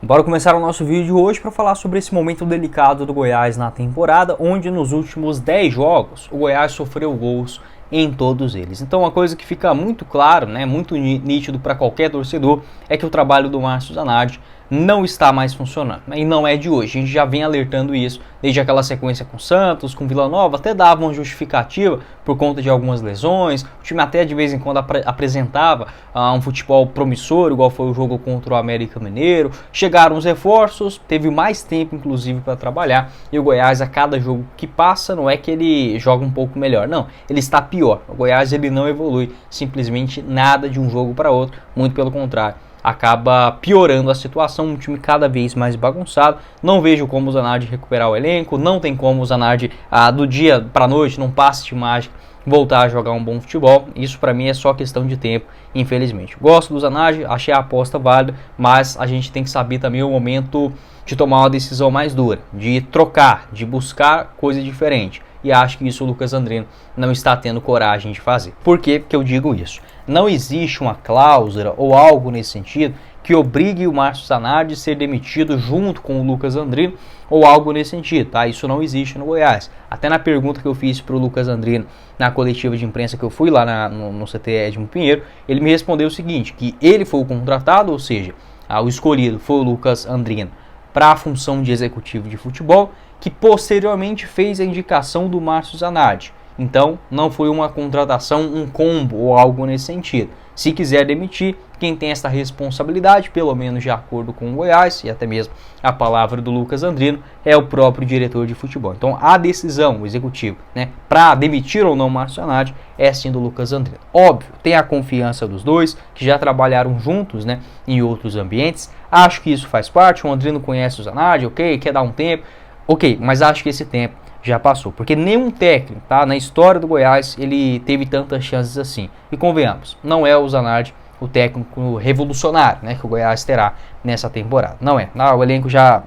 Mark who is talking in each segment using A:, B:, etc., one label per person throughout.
A: Bora começar o nosso vídeo de hoje para falar sobre esse momento delicado do Goiás na temporada, onde nos últimos 10 jogos o Goiás sofreu gols em todos eles. Então uma coisa que fica muito claro, muito nítido para qualquer torcedor, é que o trabalho do Márcio Zanardi não está mais funcionando. E não é de hoje, a gente já vem alertando isso desde aquela sequência com o Santos, com o Vila Nova, até dava uma justificativa por conta de algumas lesões, o time até de vez em quando apresentava um futebol promissor, igual foi o jogo contra o América Mineiro, chegaram os reforços, teve mais tempo inclusive para trabalhar, e o Goiás a cada jogo que passa não é que ele joga um pouco melhor, não, ele está pior. O Goiás ele não evolui simplesmente nada de um jogo para outro, muito pelo contrário, acaba piorando a situação, um time cada vez mais bagunçado. Não vejo como o Zanardi recuperar o elenco, não tem como o Zanardi do dia para noite, num passe de mágica, voltar a jogar um bom futebol. Isso para mim é só questão de tempo, infelizmente. Gosto do Zanardi, achei a aposta válida, mas a gente tem que saber também o momento de tomar uma decisão mais dura, de trocar, de buscar coisa diferente. E acho que isso o Lucas Andrino não está tendo coragem de fazer. Por que eu digo isso? Não existe uma cláusula ou algo nesse sentido que obrigue o Márcio Zanardi a ser demitido junto com o Lucas Andrino ou algo nesse sentido, tá? Isso não existe no Goiás. Até na pergunta que eu fiz para o Lucas Andrino na coletiva de imprensa que eu fui lá no CT Edmo Pinheiro, ele me respondeu o seguinte, que ele foi o contratado, ou seja, o escolhido foi o Lucas Andrino para a função de executivo de futebol, que posteriormente fez a indicação do Márcio Zanardi. Então, não foi uma contratação, um combo ou algo nesse sentido. Se quiser demitir, quem tem essa responsabilidade, pelo menos de acordo com o Goiás, e até mesmo a palavra do Lucas Andrino, é o próprio diretor de futebol. Então, a decisão, o executivo, para demitir ou não o Márcio Zanardi, é sim do Lucas Andrino. Óbvio, tem a confiança dos dois, que já trabalharam juntos, em outros ambientes. Acho que isso faz parte, o Andrino conhece o Zanardi, ok, quer dar um tempo, ok, mas acho que esse tempo já passou, porque nenhum técnico, na história do Goiás, ele teve tantas chances assim. E convenhamos, não é o Zanardi o técnico revolucionário, que o Goiás terá nessa temporada. Não é. O elenco já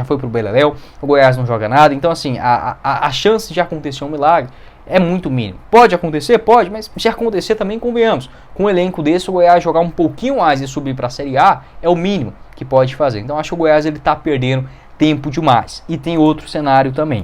A: foi pro beleléu, o Goiás não joga nada, então assim, a chance de acontecer um milagre é muito mínimo. Pode acontecer? Pode, mas se acontecer também convenhamos. Com um elenco desse, o Goiás jogar um pouquinho mais e subir para a Série A é o mínimo que pode fazer. Então acho que o Goiás ele está perdendo tempo demais. E tem outro cenário também.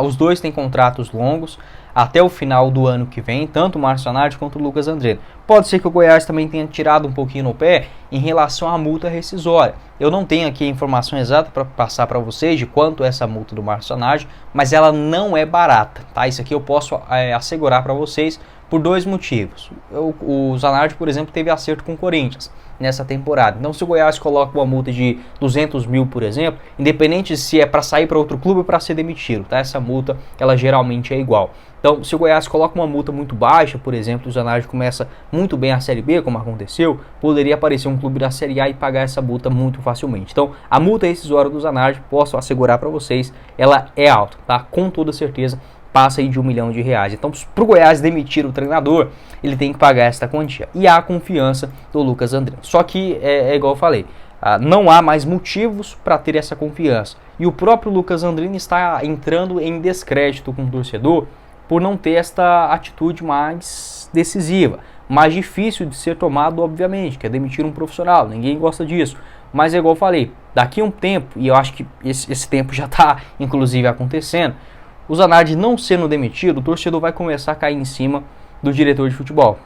A: Os dois têm contratos longos até o final do ano que vem, tanto o Márcio Zanardi quanto o Lucas Andrino. Pode ser que o Goiás também tenha tirado um pouquinho no pé em relação à multa rescisória. Eu não tenho aqui a informação exata para passar para vocês de quanto é essa multa do Márcio Zanardi, mas ela não é barata, tá? Isso aqui eu posso assegurar para vocês por dois motivos. O Zanardi, por exemplo, teve acerto com o Corinthians nessa temporada. Então, se o Goiás coloca uma multa de 200 mil, por exemplo, independente se é para sair para outro clube ou para ser demitido, tá? Essa multa, ela geralmente é igual. Então, se o Goiás coloca uma multa muito baixa, por exemplo, o Zanardi começa muito bem a Série B, como aconteceu, poderia aparecer um clube da Série A e pagar essa multa muito facilmente. Então, a multa rescisória do Zanardi, posso assegurar para vocês, ela é alta, tá? Com toda certeza, passa aí de R$1 milhão. Então, para o Goiás demitir o treinador, ele tem que pagar essa quantia. E há a confiança do Lucas Andrino. Só que, é igual eu falei, não há mais motivos para ter essa confiança. E o próprio Lucas Andrino está entrando em descrédito com o torcedor por não ter esta atitude mais decisiva, mais difícil de ser tomado, obviamente, que é demitir um profissional. Ninguém gosta disso. Mas é igual eu falei, daqui a um tempo, e eu acho que esse tempo já está, inclusive, acontecendo, o Zanardi não sendo demitido, o torcedor vai começar a cair em cima do diretor de futebol,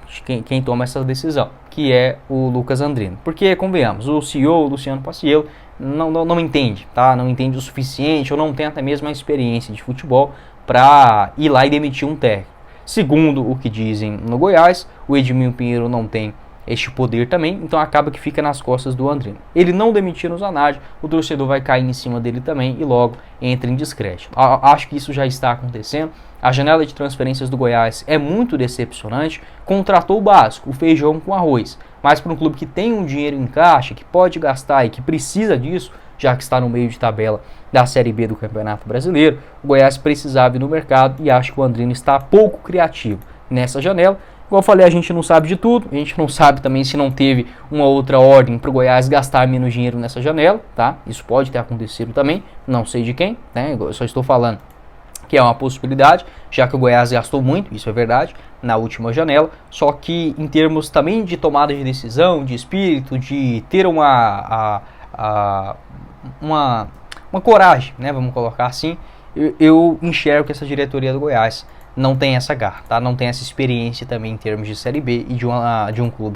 A: quem toma essa decisão, que é o Lucas Andrino. Porque, convenhamos, o CEO, o Luciano Pacciello, não entende, tá? Não entende o suficiente, ou não tem até mesmo a experiência de futebol para ir lá e demitir um técnico. Segundo o que dizem no Goiás, o Edmo Pinheiro não tem este poder também, então acaba que fica nas costas do Andrino. Ele não demitir o Zanardi, o torcedor vai cair em cima dele também e logo entra em descrédito. Acho que isso já está acontecendo. A janela de transferências do Goiás é muito decepcionante. Contratou o básico, o feijão com arroz, mas para um clube que tem um dinheiro em caixa, que pode gastar e que precisa disso, já que está no meio de tabela da Série B do Campeonato Brasileiro, o Goiás precisava ir no mercado e acho que o Andrino está pouco criativo nessa janela. Igual eu falei, a gente não sabe de tudo, a gente não sabe também se não teve uma outra ordem para o Goiás gastar menos dinheiro nessa janela, tá? Isso pode ter acontecido também, não sei de quem, Eu só estou falando que é uma possibilidade, já que o Goiás gastou muito, isso é verdade, na última janela, só que em termos também de tomada de decisão, de espírito, de ter uma coragem, né, vamos colocar assim. Eu enxergo que essa diretoria do Goiás não tem essa garra, tá? Não tem essa experiência também em termos de Série B e de um clube